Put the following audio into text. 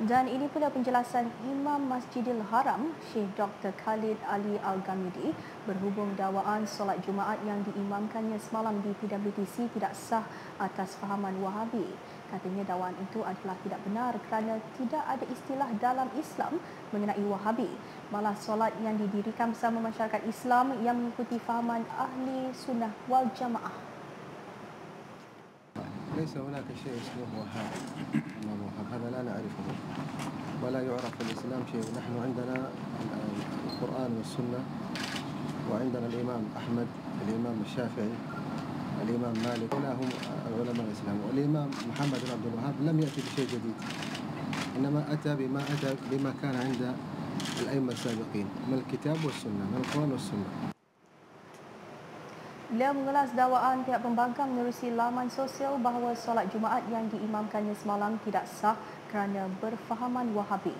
Dan ini pula penjelasan Imam Masjidil Haram, Syekh Dr. Khalid Ali Al-Ghamidi berhubung dakwaan solat Jumaat yang diimamkannya semalam di PWTC tidak sah atas fahaman Wahabi. Katanya dakwaan itu adalah tidak benar kerana tidak ada istilah dalam Islam mengenai Wahabi. Malah solat yang didirikan bersama masyarakat Islam yang mengikuti fahaman Ahli Sunnah wal Jamaah. ليس هناك شيء اسمه وهاب. هذا لا نعرفه ولا يعرف في الإسلام شيء. نحن عندنا القرآن والسنة، وعندنا الإمام أحمد، الإمام الشافعي، الإمام مالك، لا هم علماء الإسلام. والإمام محمد بن عبد الوهاب لم يأتي بشيء جديد، إنما أتى بما كان عند الأئمة السابقين من الكتاب والسنة، من القرآن والسنة. Beliau mengulas dakwaan pihak pembangkang menerusi laman sosial bahawa solat Jumaat yang diimamkannya semalam tidak sah kerana berfahaman Wahabi.